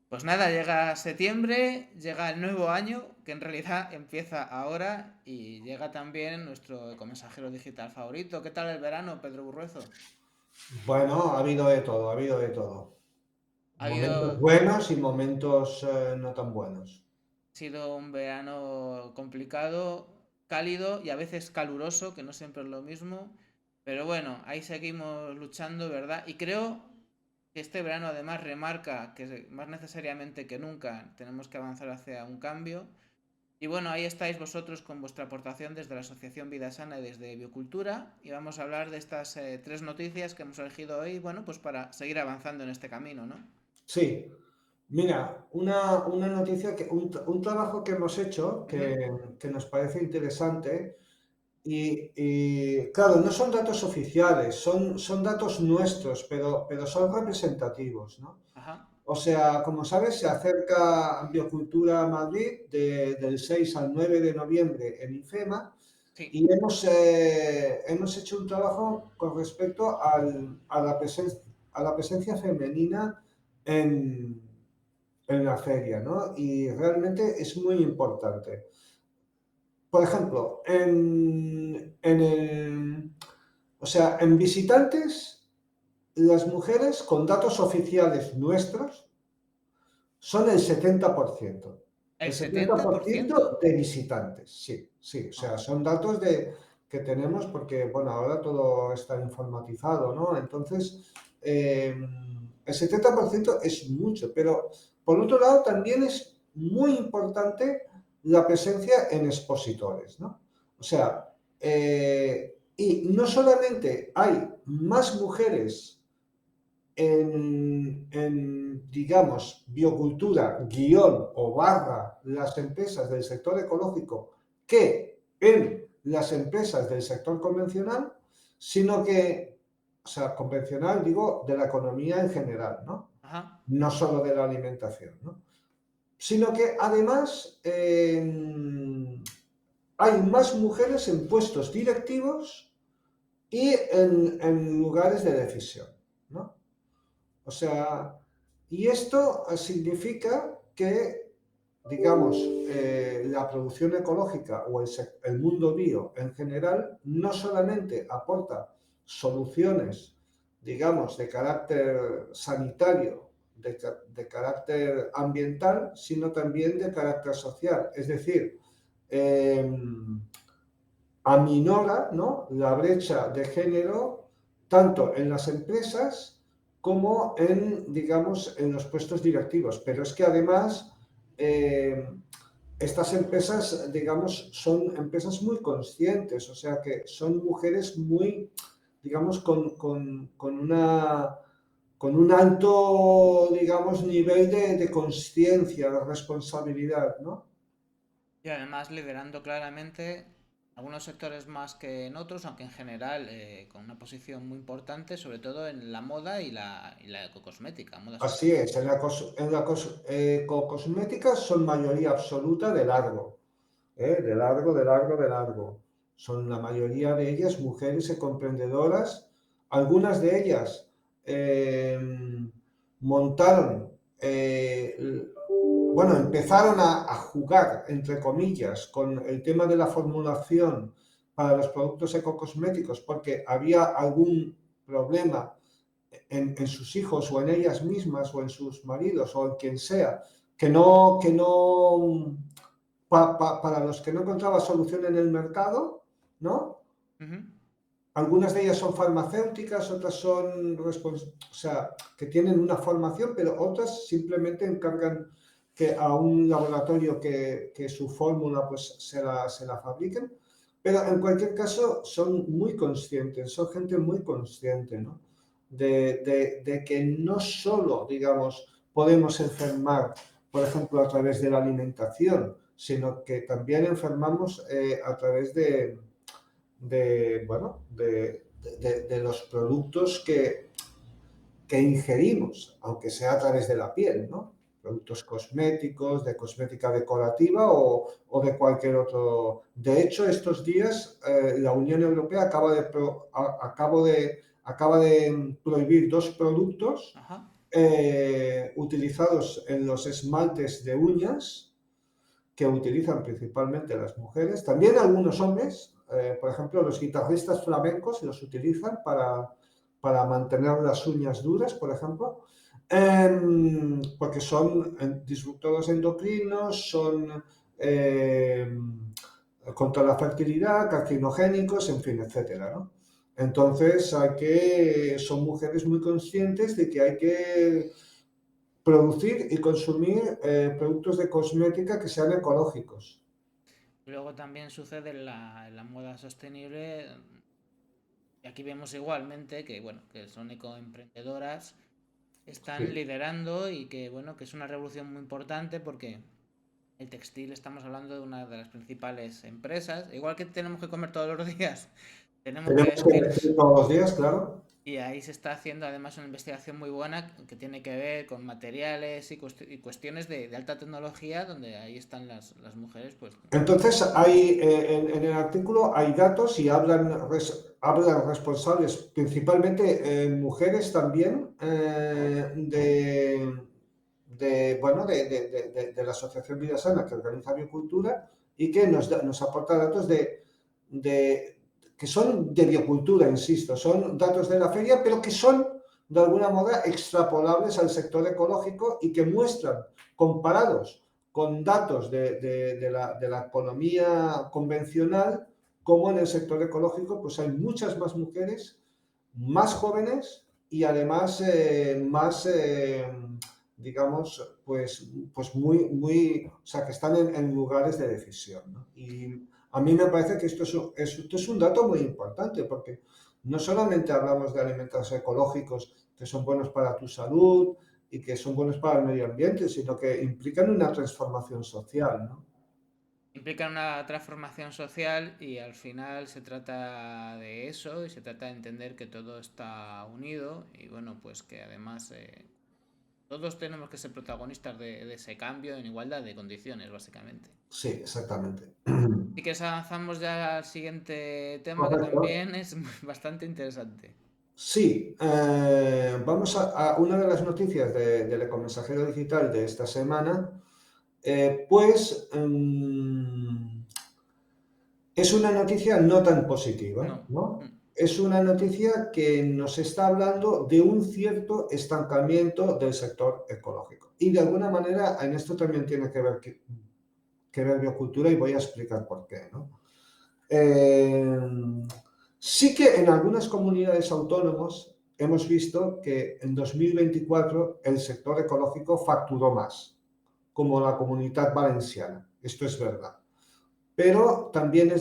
Pues nada, llega septiembre, llega el nuevo año, que en realidad empieza ahora, y llega también nuestro ecomensajero digital favorito. ¿Qué tal el verano, Pedro Burruezo? Bueno, ha habido de todo, ha habido de todo. Ha Momentos habido, buenos y momentos no tan buenos. sido un verano complicado, cálido y a veces caluroso, que no siempre es lo mismo. Pero bueno, ahí seguimos luchando, ¿verdad? Y creo que este verano además remarca que más necesariamente que nunca tenemos que avanzar hacia un cambio. Y bueno, ahí estáis vosotros con vuestra aportación desde la Asociación Vida Sana y desde Biocultura. Y vamos a hablar de estas tres noticias que hemos elegido hoy, bueno, pues para seguir avanzando en este camino, ¿no? Sí, mira, una noticia, un trabajo que hemos hecho Ujú. que nos parece interesante claro, no son datos oficiales, son datos nuestros, pero son representativos, ¿no? Ajá. O sea, como sabes, se acerca Biocultura Madrid del 6 al 9 de noviembre en IFEMA. Sí. Y hemos hecho un trabajo con respecto a la presencia femenina en, en la feria, ¿no? Y realmente es muy importante. Por ejemplo, o sea, en visitantes, las mujeres con datos oficiales nuestros son el 70%. ¿El El setenta setenta por por ciento ciento de visitantes, sí, sí. O sea, Ah, son datos que tenemos porque, bueno, ahora todo está informatizado, ¿no? Entonces, el 70% es mucho, pero por otro lado también es muy importante la presencia en expositores, ¿no? O sea, y no solamente hay más mujeres digamos, biocultura, guión o barra las empresas del sector ecológico que en las empresas del sector convencional, sino que, o sea, convencional digo, de la economía en general, ¿no? ajá. No solo de la alimentación, ¿no? Sino que además hay más mujeres en puestos directivos y en lugares de decisión, ¿no? O sea, y esto significa que, digamos, la producción ecológica o el mundo bio en general no solamente aporta soluciones, digamos, de carácter sanitario, de carácter ambiental, sino también de carácter social. Es decir, eh, aminora, ¿no?, la brecha de género tanto en las empresas como en, digamos, en los puestos directivos. Pero es que además estas empresas, digamos, son empresas muy conscientes, o sea que son mujeres muy, digamos, con un alto, digamos, nivel de conciencia, de responsabilidad, ¿no? Y además liderando claramente algunos sectores más que en otros, aunque en general con una posición muy importante, sobre todo en la moda y la ecocosmética, moda Así sostenible. es, en la cosmética son mayoría absoluta de largo, ¿eh? De largo, de largo, de largo. Son la mayoría de ellas mujeres emprendedoras, algunas de ellas eh, montaron, bueno, empezaron a jugar, entre comillas, con el tema de la formulación para los productos ecocosméticos porque había algún problema en sus hijos o en ellas mismas o en sus maridos o en quien sea, para los que no encontraba solución en el mercado, ¿no? Ujú. Algunas de ellas son farmacéuticas, otras son, o sea, que tienen una formación, pero otras simplemente encargan que a un laboratorio que su fórmula pues se la fabriquen. Pero en cualquier caso son muy conscientes, son gente muy consciente, ¿no? De que no solo, digamos, podemos enfermar, por ejemplo, a través de la alimentación, sino que también enfermamos a través bueno, de los productos que ingerimos, aunque sea a través de la piel, ¿no? Productos cosméticos, de cosmética decorativa o de cualquier otro. De hecho, estos días la Unión Europea acaba de prohibir dos productos Ajá. utilizados en los esmaltes de uñas que utilizan principalmente las mujeres, también algunos hombres, por ejemplo, los guitarristas flamencos los utilizan para mantener las uñas duras, por ejemplo, porque son disruptores endocrinos, son contra la fertilidad, carcinogénicos, en fin, etcétera, ¿no? Entonces, son mujeres muy conscientes de que hay que producir y consumir productos de cosmética que sean ecológicos. Luego también sucede en la moda sostenible, y aquí vemos igualmente que, bueno, que son ecoemprendedoras, están Sí. liderando y que, bueno, que es una revolución muy importante porque el textil, estamos hablando de una de las principales empresas, igual que tenemos que comer todos los días, tenemos que Tenemos que vestirnos. elegir todos los días, claro. Y ahí se está haciendo además una investigación muy buena que tiene que ver con materiales y cuestiones de alta tecnología, donde ahí están las mujeres, pues. Entonces, en el artículo hay datos y hablan responsables, principalmente mujeres también, bueno, de la Asociación Vida Sana que organiza biocultura y que nos aporta datos de, que son de biocultura, insisto, son datos de la feria, pero que son de alguna manera extrapolables al sector ecológico y que muestran, comparados con datos de la economía convencional, como en el sector ecológico pues hay muchas más mujeres, más jóvenes y además digamos, pues o sea, que están en lugares de decisión, ¿no? Y a mí me parece que esto es un dato muy importante porque no solamente hablamos de alimentos ecológicos que son buenos para tu salud y que son buenos para el medio ambiente, sino que implican una transformación social, ¿no? Implican una transformación social y al final se trata de eso y se trata de entender que todo está unido y bueno, pues que además todos tenemos que ser protagonistas de ese cambio en igualdad de condiciones, básicamente. Sí, exactamente. Y que avanzamos ya al siguiente tema que Correcto. también es bastante interesante. Sí, vamos a una de las noticias del ecomensajero digital de esta semana, pues es una noticia no tan positiva, No. ¿no? Es una noticia que nos está hablando de un cierto estancamiento del sector ecológico. Y de alguna manera en esto también tiene que ver biocultura y voy a explicar por qué, ¿no? Eh, sí que en algunas comunidades autónomas hemos visto que en 2024 el sector ecológico facturó más, como la Comunidad Valenciana. Esto es verdad. Pero también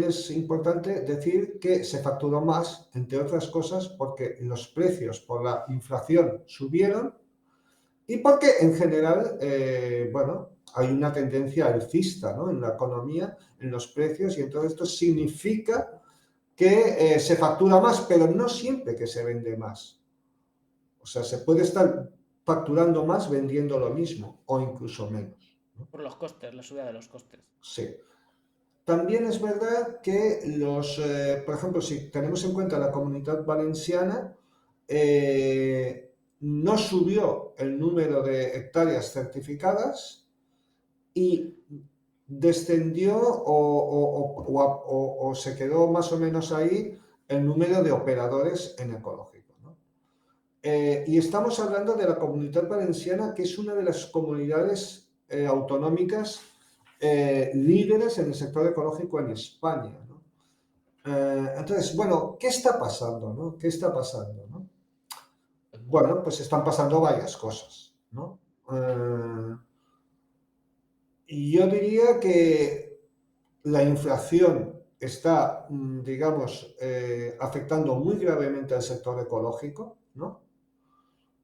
es importante decir que se facturó más, entre otras cosas, porque los precios por la inflación subieron y porque en general, bueno, hay una tendencia alcista, ¿no? En la economía, en los precios, y entonces esto significa que se factura más, pero no siempre que se vende más. O sea, se puede estar facturando más vendiendo lo mismo o incluso menos, ¿no? Por los costes, la subida de los costes. Sí. También es verdad que por ejemplo, si tenemos en cuenta la Comunidad Valenciana, no subió el número de hectáreas certificadas y descendió o se quedó más o menos ahí el número de operadores en ecológico, ¿no? Y estamos hablando de la Comunidad Valenciana, que es una de las comunidades autonómicas líderes en el sector ecológico en España, ¿no? Entonces, bueno, ¿qué está pasando, no? ¿Qué está pasando, no? Bueno, pues están pasando varias cosas, ¿no? Y yo diría que la inflación está, digamos, afectando muy gravemente al sector ecológico, ¿no?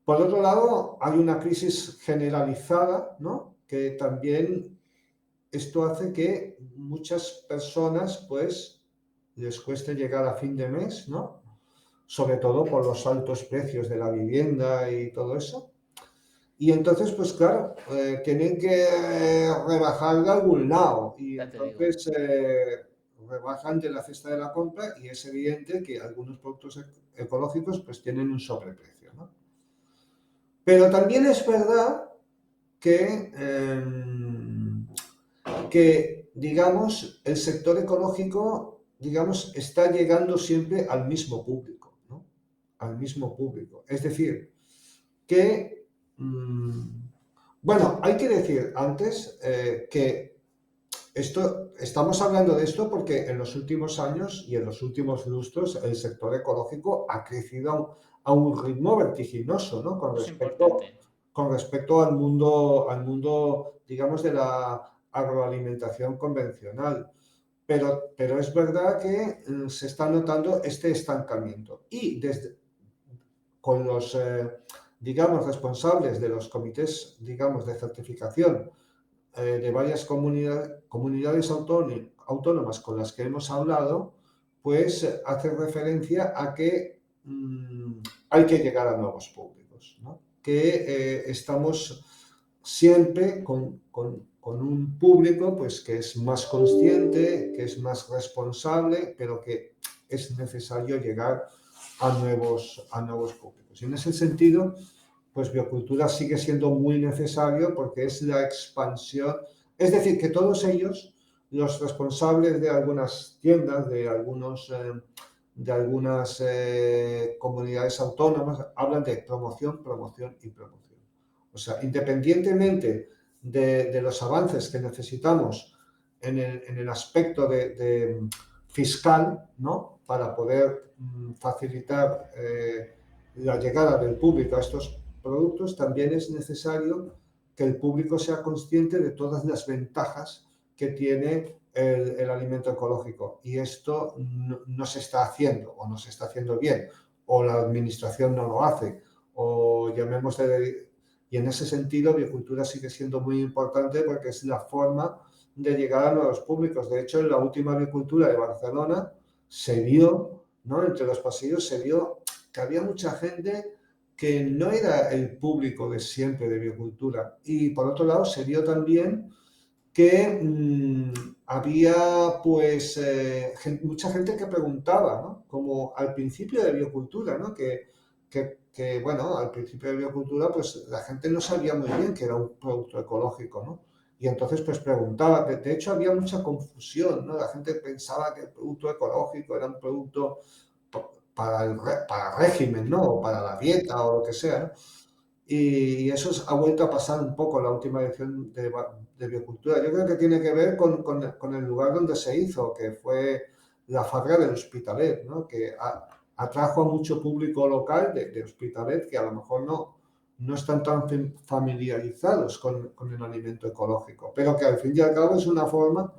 Por otro lado, hay una crisis generalizada, ¿no? Que también esto hace que muchas personas, pues, les cueste llegar a fin de mes, ¿no? Sobre todo por los altos precios de la vivienda y todo eso. Y entonces, pues claro, tienen que rebajar de algún lado y Ya te digo. entonces rebajan de la cesta de la compra y es evidente que algunos productos ecológicos pues tienen un sobreprecio, ¿no? Pero también es verdad que, digamos, el sector ecológico, digamos, está llegando siempre al mismo público, ¿no? Al mismo público. Es decir, que, bueno, hay que decir antes que estamos hablando de esto porque en los últimos años y en los últimos lustros el sector ecológico ha crecido a un ritmo vertiginoso, ¿no? Es importante. Con respecto al mundo, digamos, de la agroalimentación convencional. Pero es verdad que se está notando este estancamiento. Y con los, digamos, responsables de los comités, digamos, de certificación de varias comunidades autónomas con las que hemos hablado, pues hace referencia a que hay que llegar a nuevos públicos, ¿no? Que estamos siempre con un público pues, que es más consciente, que es más responsable, pero que es necesario llegar a nuevos públicos. Y en ese sentido, pues biocultura sigue siendo muy necesario porque es la expansión, es decir, que todos ellos, los responsables de algunas tiendas, de algunas comunidades autónomas, hablan de promoción, promoción y promoción. O sea, independientemente de los avances que necesitamos en el aspecto fiscal, ¿no? Para poder facilitar la llegada del público a estos productos, también es necesario que el público sea consciente de todas las ventajas que tiene el alimento ecológico. Y esto no se está haciendo, o no se está haciendo bien, o la administración no lo hace, o llamémosle. Y en ese sentido, biocultura sigue siendo muy importante porque es la forma de llegar a nuevos públicos. De hecho, en la última biocultura de Barcelona se vio, ¿no? Entre los pasillos se vio que había mucha gente que no era el público de siempre de biocultura. Y por otro lado, se vio también que había pues mucha gente que preguntaba, ¿no? Como al principio de biocultura, ¿no? Bueno, al principio de biocultura pues la gente no sabía muy bien que era un producto ecológico, ¿no? Y entonces pues preguntaba, de hecho había mucha confusión, ¿no? La gente pensaba que el producto ecológico era un producto para régimen, ¿no? O para la dieta o lo que sea, ¿no? Y eso ha vuelto a pasar un poco en la última edición de biocultura. Yo creo que tiene que ver con el lugar donde se hizo, que fue la Fabra del Hospitalet, ¿no? Que atrajo a mucho público local de Hospitalet que a lo mejor no están tan familiarizados con el alimento ecológico, pero que al fin y al cabo es una forma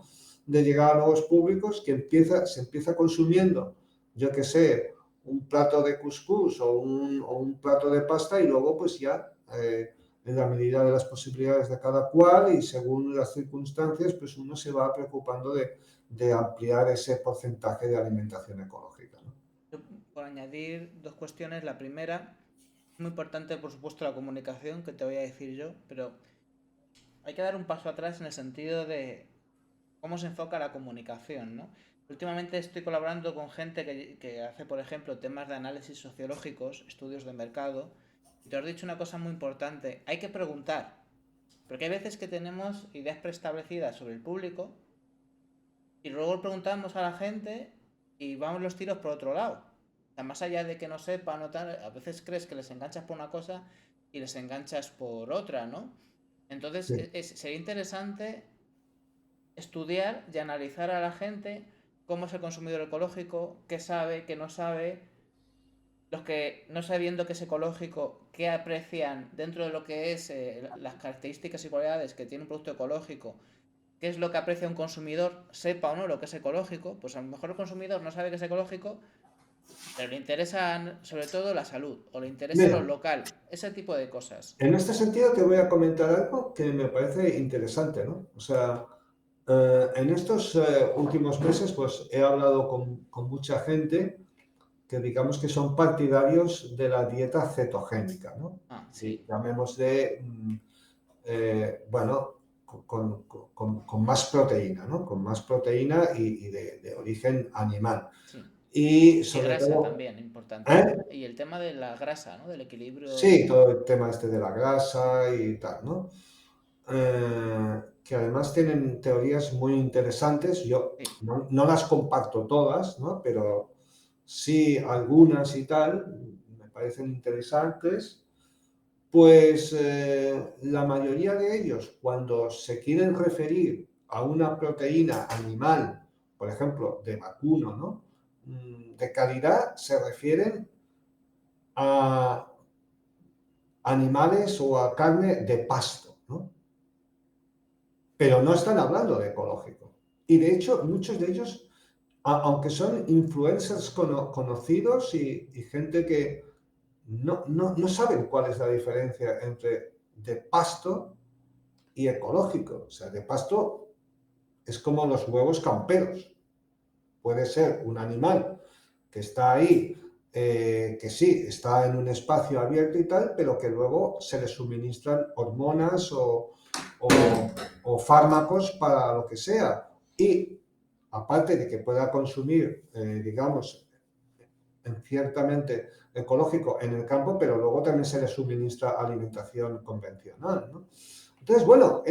de llegar a nuevos públicos que se empieza consumiendo, yo que sé, un plato de cuscús o un plato de pasta y luego pues ya en la medida de las posibilidades de cada cual y según las circunstancias pues uno se va preocupando de ampliar ese porcentaje de alimentación ecológica, ¿no? Yo, por añadir dos cuestiones, la primera, muy importante por supuesto la comunicación, que te voy a decir yo, pero hay que dar un paso atrás en el sentido de cómo se enfoca la comunicación, ¿no? Últimamente estoy colaborando con gente que hace, por ejemplo, temas de análisis sociológicos, estudios de mercado, y te has dicho una cosa muy importante, hay que preguntar, porque hay veces que tenemos ideas preestablecidas sobre el público y luego preguntamos a la gente y vamos los tiros por otro lado. O sea, más allá de que no sepan o tal, a veces crees que les enganchas por una cosa y les enganchas por otra, ¿no? Entonces Sí. sería interesante estudiar y analizar a la gente cómo es el consumidor ecológico, qué sabe, qué no sabe, los que no sabiendo que es ecológico, qué aprecian dentro de lo que es las características y cualidades que tiene un producto ecológico, qué es lo que aprecia un consumidor, sepa o no lo que es ecológico, pues a lo mejor el consumidor no sabe que es ecológico, pero le interesa sobre todo la salud o le interesa lo Mira, local, ese tipo de cosas. en este sentido te voy a comentar algo que me parece interesante, ¿no? O sea, en estos últimos meses pues he hablado con mucha gente que digamos que son partidarios de la dieta cetogénica, ¿no? Ah, sí, Y llamémosle, bueno, con más proteína, ¿no? Con más proteína y de origen animal. sí. y Y sobre grasa todo, también, importante. ¿eh? Y el tema de la grasa, ¿no? Del equilibrio. Sí, todo el tema este de la grasa y tal, ¿no? Que además tienen teorías muy interesantes. Yo Sí. no las comparto todas, ¿no? Pero sí algunas y tal, me parecen interesantes. Pues la mayoría de ellos, cuando se quieren referir a una proteína animal, por ejemplo, de vacuno, ¿no? De calidad, se refieren a animales o a carne de pasto, ¿no? Pero no están hablando de ecológico. Y de hecho, muchos de ellos, aunque son influencers conocidos y gente que no saben cuál es la diferencia entre de pasto y ecológico. O sea, de pasto es como los huevos camperos. Puede ser un animal que está ahí, que sí, está en un espacio abierto y tal, pero que luego se le suministran hormonas o, o fármacos para lo que sea. Y aparte de que pueda consumir, digamos, en ciertamente ecológico en el campo, pero luego también se le suministra alimentación convencional, ¿no? Entonces, bueno,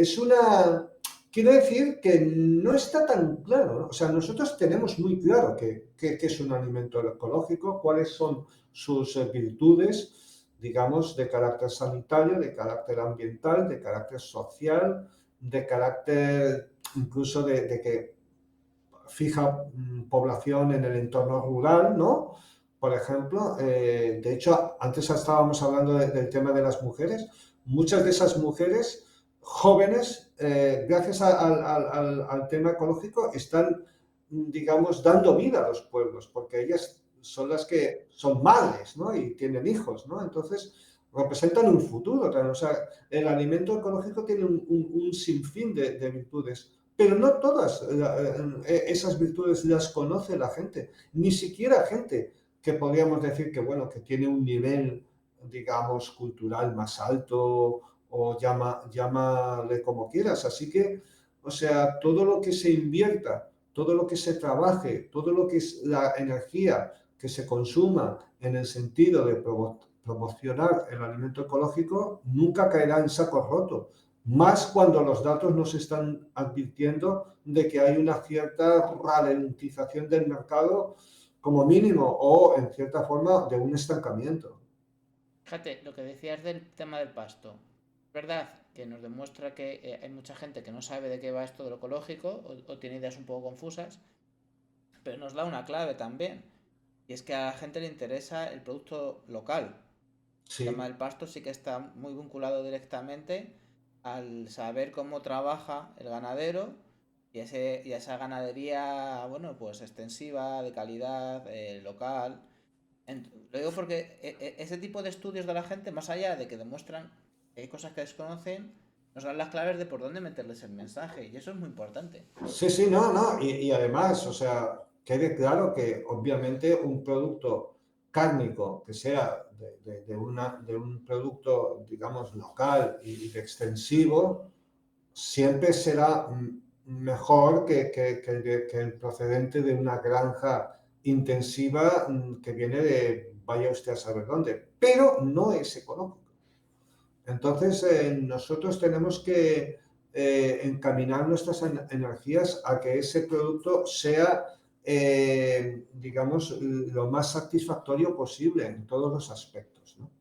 quiero decir que no está tan claro, ¿no? O sea, nosotros tenemos muy claro qué es un alimento ecológico, cuáles son sus virtudes, digamos, de carácter sanitario, de carácter ambiental, de carácter social, de carácter incluso de que fija población en el entorno rural, ¿no? Por ejemplo, de hecho, antes estábamos hablando del tema de las mujeres. Muchas de esas mujeres jóvenes, gracias al tema ecológico, están, digamos, dando vida a los pueblos, porque ellas son las que son madres, ¿no? Y tienen hijos, ¿no? Entonces, representan un futuro. O sea, el alimento ecológico tiene un sinfín de virtudes, pero no todas esas virtudes las conoce la gente, ni siquiera gente que podríamos decir que, bueno, que tiene un nivel, digamos, cultural más alto o llámale como quieras. Así que, o sea, todo lo que se invierta, todo lo que se trabaje, todo lo que es la energía que se consuma en el sentido de promocionar el alimento ecológico, nunca caerá en saco roto. Más cuando los datos nos están advirtiendo de que hay una cierta ralentización del mercado como mínimo o en cierta forma de un estancamiento. Fíjate, lo que decías del tema del pasto. Es verdad que nos demuestra que hay mucha gente que no sabe de qué va esto de lo ecológico o tiene ideas un poco confusas, pero nos da una clave también. Y es que a la gente le interesa el producto local. El tema Sí, del pasto sí que está muy vinculado directamente al saber cómo trabaja el ganadero y esa ganadería, bueno, pues extensiva, de calidad, local. Lo digo porque ese tipo de estudios de la gente, más allá de que demuestran que hay cosas que desconocen, nos dan las claves de por dónde meterles el mensaje. Y eso es muy importante. sí, sí, no, no. Y además, o sea, quede claro que obviamente un producto cárnico que sea de un producto, digamos, local y de extensivo, siempre será mejor que el procedente de una granja intensiva que viene de vaya usted a saber dónde, pero no es económico. Entonces, nosotros tenemos que encaminar nuestras energías a que ese producto sea, digamos, lo más satisfactorio posible en todos los aspectos, ¿no?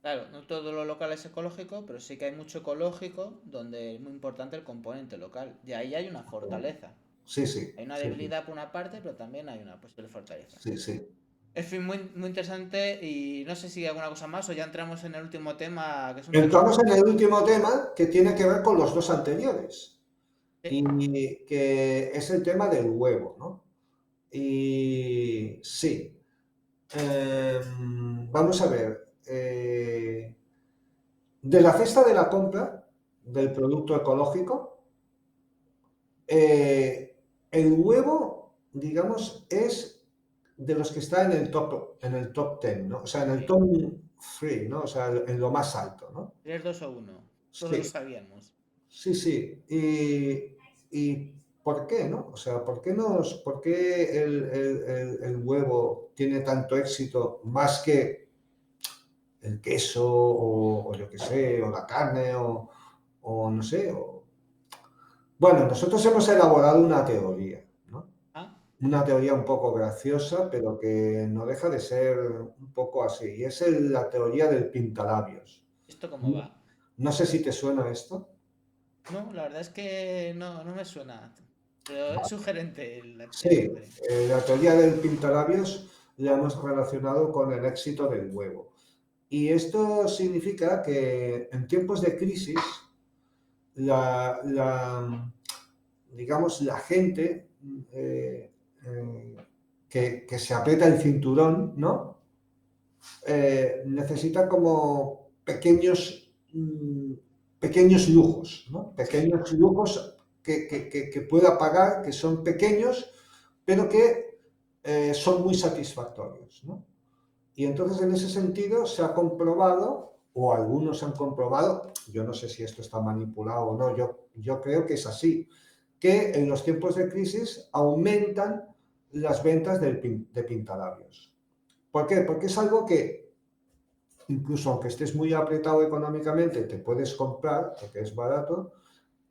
Claro, no todo lo local es ecológico, pero sí que hay mucho ecológico donde es muy importante el componente local. Y ahí hay una fortaleza. Sí, sí, Hay una sí, sí, debilidad por una parte, pero también hay una posible fortaleza. sí, sí. En fin, muy, muy interesante y no sé si hay alguna cosa más o ya entramos en el último tema, que es un tema Entramos en muy... el último tema que tiene que ver con los dos anteriores Sí, y que es el tema del huevo, ¿no? Y sí, vamos a ver, de la cesta de la compra del producto ecológico, eh, el huevo, digamos, es de los que está en el top 10, ¿no? O sea, en el sí. top 3, ¿no? O sea, en lo más alto, ¿no? 3, 2 o 1. Todos lo Sí, sabíamos. sí, sí. Y ¿por qué, no? O sea, ¿por qué el huevo tiene tanto éxito más que el queso o yo qué sé, o la carne o no sé? Bueno, nosotros hemos elaborado una teoría, ¿no? Ah, Una teoría un poco graciosa, pero que no deja de ser un poco así. Y es la teoría del pintalabios. ¿esto cómo No, va? no sé si te suena esto. No, la verdad es que no, no me suena. Pero es sugerente el Sí, nombre. la teoría del pintalabios la hemos relacionado con el éxito del huevo. Y esto significa que en tiempos de crisis, la, la, digamos, la gente eh, que se aprieta el cinturón, ¿no? Necesita como pequeños lujos, ¿no? Sí, Pequeños lujos que pueda pagar, que son pequeños, pero que son muy satisfactorios, ¿no? Y entonces en ese sentido se ha comprobado, o algunos han comprobado, yo no sé si esto está manipulado o no, yo creo que es así, que en los tiempos de crisis aumentan las ventas de pintalabios. ¿Por qué? Porque es algo que incluso aunque estés muy apretado económicamente, te puedes comprar, porque es barato,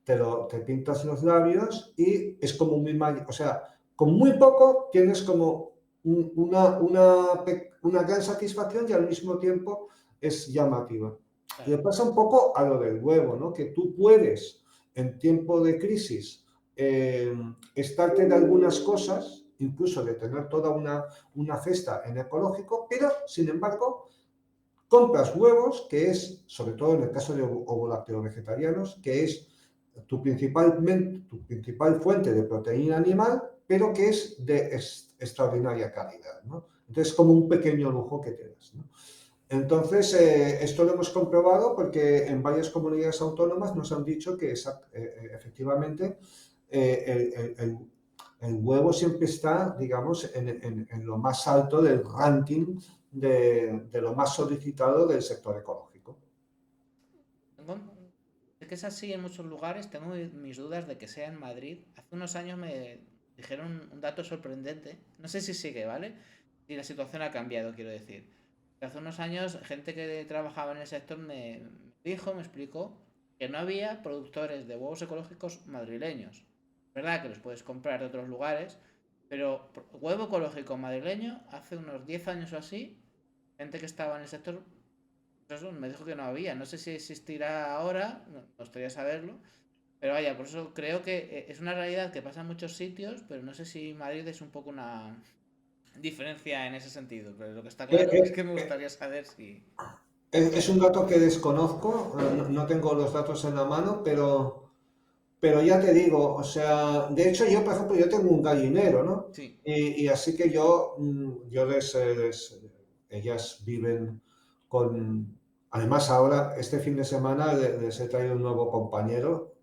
te pintas los labios y es como muy mal, o sea, con muy poco tienes como una gran satisfacción y al mismo tiempo es llamativa. Le claro. pasa un poco a lo del huevo, ¿no? Que tú puedes, en tiempo de crisis, estarte de algunas cosas, incluso de tener toda una cesta en ecológico, pero, sin embargo, compras huevos, que es, sobre todo en el caso de ovolácteos vegetarianos, que es tu principal fuente de proteína animal, pero que es de extraordinaria calidad, ¿no? Entonces, como un pequeño lujo que te das, ¿no? Entonces, esto lo hemos comprobado porque en varias comunidades autónomas nos han dicho que efectivamente el huevo siempre está, digamos, en lo más alto del ranking de lo más solicitado del sector ecológico. Es que es así en muchos lugares. Tengo mis dudas de que sea en Madrid. Hace unos años me dijeron un dato sorprendente. No sé si sigue, ¿vale? Si la situación ha cambiado, quiero decir. Hace unos años, gente que trabajaba en el sector me dijo, me explicó, que no había productores de huevos ecológicos madrileños. Es verdad que los puedes comprar de otros lugares, pero huevo ecológico madrileño, hace unos 10 años o así, gente que estaba en el sector, pues eso, me dijo que no había. No sé si existirá ahora, no, me gustaría saberlo. Pero vaya, por eso creo que es una realidad que pasa en muchos sitios, pero no sé si Madrid es un poco una diferencia en ese sentido. Pero lo que está Eh, claro es que eh, me eh, gustaría saber si... es un dato que desconozco, no tengo los datos en la mano, pero ya te digo, o sea, de hecho yo, por ejemplo, yo tengo un gallinero, ¿no? Sí, Y así que yo ellas viven con... Además ahora, este fin de semana les he traído un nuevo compañero,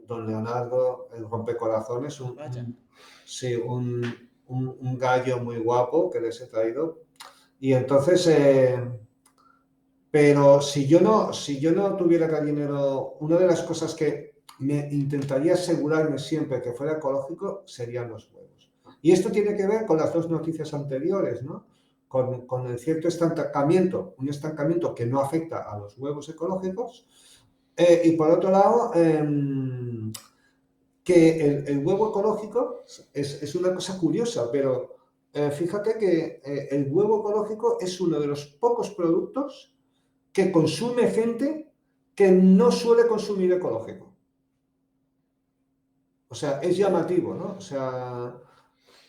don Leonardo, el rompecorazones, vaya. sí, un gallo muy guapo que les he traído. Y entonces, pero si yo no tuviera gallinero, una de las cosas que me intentaría asegurarme siempre que fuera ecológico serían los huevos. Y esto tiene que ver con las dos noticias anteriores, ¿no? Con el cierto estancamiento, un estancamiento que no afecta a los huevos ecológicos. Y por otro lado, que el huevo ecológico es una cosa curiosa, pero fíjate que el huevo ecológico es uno de los pocos productos que consume gente que no suele consumir ecológico. O sea, es llamativo, ¿no? O sea,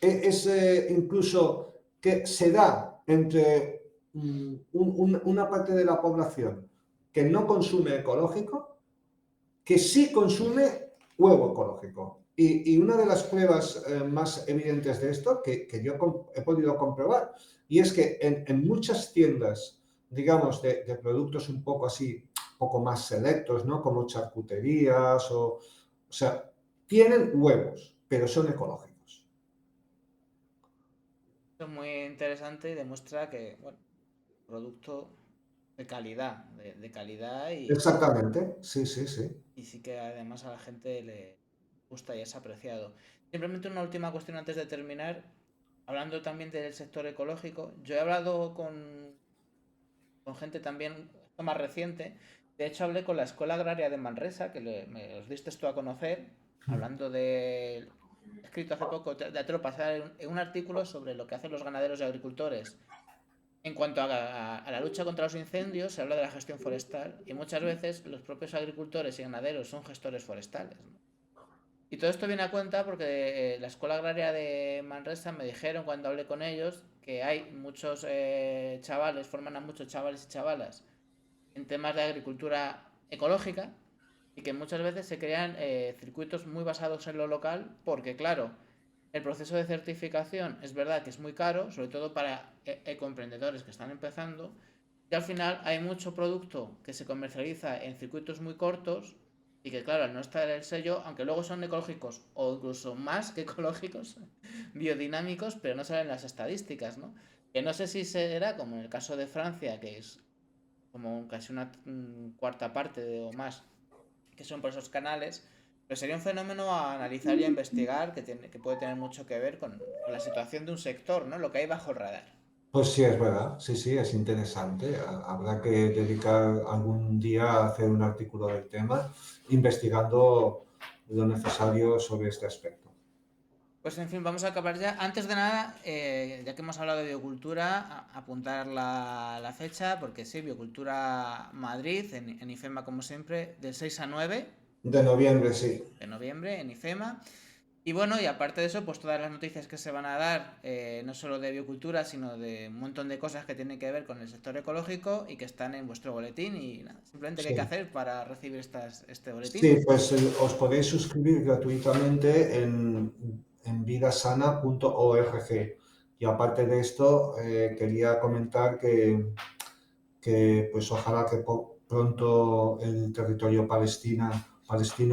es incluso que se da entre una parte de la población que no consume ecológico, que sí consume huevo ecológico. Y una de las pruebas más evidentes de esto, que yo he podido comprobar, y es que en muchas tiendas, digamos, de productos un poco así, un poco más selectos, ¿no? Como charcuterías o sea, tienen huevos, pero son ecológicos. Eso es muy interesante y demuestra que, bueno, producto de calidad Exactamente, sí, sí, sí. y sí que además a la gente le... gusta y es apreciado. Simplemente una última cuestión antes de terminar, hablando también del sector ecológico. Yo he hablado con gente también más reciente. De hecho, hablé con la Escuela Agraria de Manresa, que me los diste tú a conocer, hablando de... He escrito hace poco, ya te lo pasé en un artículo sobre lo que hacen los ganaderos y agricultores. En cuanto a la lucha contra los incendios, se habla de la gestión forestal y muchas veces los propios agricultores y ganaderos son gestores forestales, ¿no? Y todo esto viene a cuenta porque la Escuela Agraria de Manresa me dijeron cuando hablé con ellos que hay muchos chavales, forman a muchos chavales y chavalas en temas de agricultura ecológica y que muchas veces se crean circuitos muy basados en lo local porque, claro, el proceso de certificación es verdad que es muy caro, sobre todo para ecoemprendedores que están empezando, y al final hay mucho producto que se comercializa en circuitos muy cortos y que, claro, al no estar el sello, aunque luego son ecológicos o incluso más que ecológicos, biodinámicos, pero no salen las estadísticas, ¿no? Que no sé si será como en el caso de Francia, que es como casi una cuarta parte o más, que son por esos canales, pero sería un fenómeno a analizar y a investigar que puede tener mucho que ver con la situación de un sector, ¿no? Lo que hay bajo el radar. Pues sí, es verdad, sí, sí, es interesante. Habrá que dedicar algún día a hacer un artículo del tema, investigando lo necesario sobre este aspecto. Pues en fin, vamos a acabar ya. Antes de nada, ya que hemos hablado de biocultura, apuntar la fecha, porque sí, Biocultura Madrid, en IFEMA como siempre, del 6 a 9 De noviembre, sí. de noviembre en IFEMA. Y bueno, y aparte de eso, pues todas las noticias que se van a dar, no solo de biocultura, sino de un montón de cosas que tienen que ver con el sector ecológico y que están en vuestro boletín. Y nada, simplemente qué hay que Sí, hacer para recibir este boletín. sí, pues os podéis suscribir gratuitamente en vidasana.org. Y aparte de esto, quería comentar que pues ojalá que pronto el territorio palestino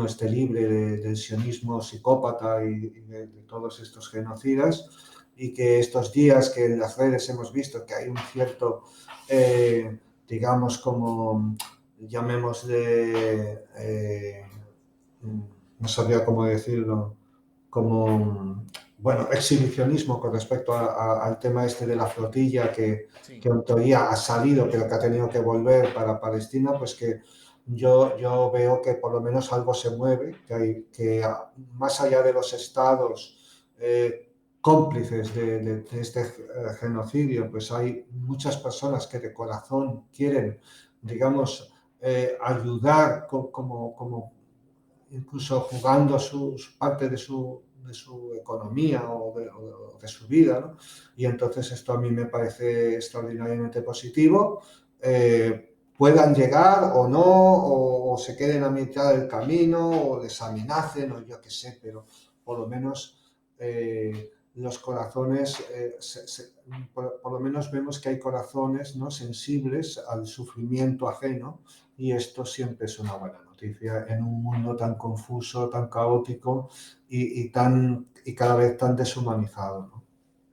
esté libre del sionismo psicópata y de todos estos genocidas y que estos días que en las redes hemos visto que hay un cierto, digamos, como llamémosle, no sabía cómo decirlo, como, bueno, exhibicionismo con respecto al tema este de la flotilla Sí. que en teoría ha salido, pero que ha tenido que volver para Palestina, pues que yo veo que por lo menos algo se mueve, que más allá de los estados cómplices de este genocidio, pues hay muchas personas que de corazón quieren, digamos, ayudar como incluso jugando su parte de su economía o de su vida, ¿no? Y entonces esto a mí me parece extraordinariamente positivo. Puedan llegar o no, o se queden a mitad del camino, o les amenacen, o yo qué sé, pero por lo menos los corazones, por lo menos vemos que hay corazones, ¿no?, sensibles al sufrimiento ajeno, y esto siempre es una buena noticia en un mundo tan confuso, tan caótico y cada vez tan deshumanizado, ¿no?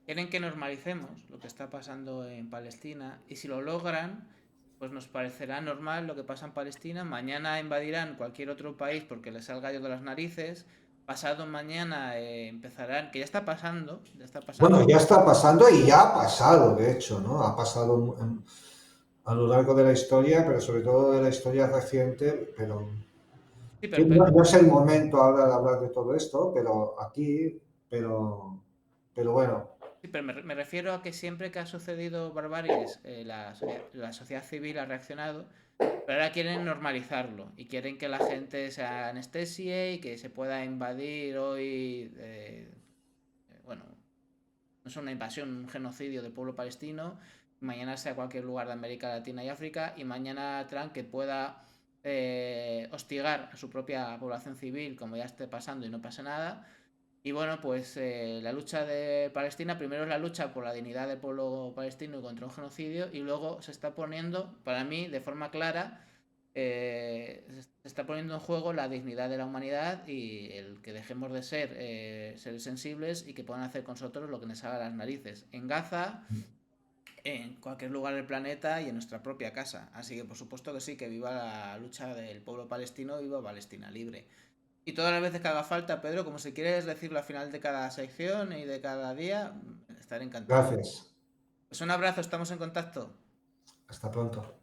Quieren que normalicemos lo que está pasando en Palestina y si lo logran, pues nos parecerá normal lo que pasa en Palestina. Mañana invadirán cualquier otro país porque les salga yo de las narices. Pasado mañana empezarán, que ya está Bueno, pasando. ya está pasando y ya ha pasado, de hecho, ¿no? Ha pasado a lo largo de la historia, pero sobre todo de la historia reciente, pero Sí, no es el momento ahora de hablar de todo esto, pero aquí, pero bueno, sí, pero me refiero a que siempre que ha sucedido barbaries, la sociedad civil ha reaccionado, pero ahora quieren normalizarlo y quieren que la gente se anestesie y que se pueda invadir hoy, bueno, no es una invasión, un genocidio del pueblo palestino, mañana sea cualquier lugar de América Latina y África, y mañana Trump que pueda hostigar a su propia población civil, como ya esté pasando y no pase nada. Y bueno, pues la lucha de Palestina, primero es la lucha por la dignidad del pueblo palestino y contra un genocidio, y luego se está poniendo, para mí, de forma clara, se está poniendo en juego la dignidad de la humanidad y el que dejemos de ser seres sensibles y que puedan hacer con nosotros lo que les haga las narices. En Gaza, en cualquier lugar del planeta y en nuestra propia casa. Así que por supuesto que sí, que viva la lucha del pueblo palestino, viva Palestina libre. Y todas las veces que haga falta, Pedro, como si quieres decirlo al final de cada sección y de cada día, estaré encantado. Gracias. Pues un abrazo, estamos en contacto. Hasta pronto.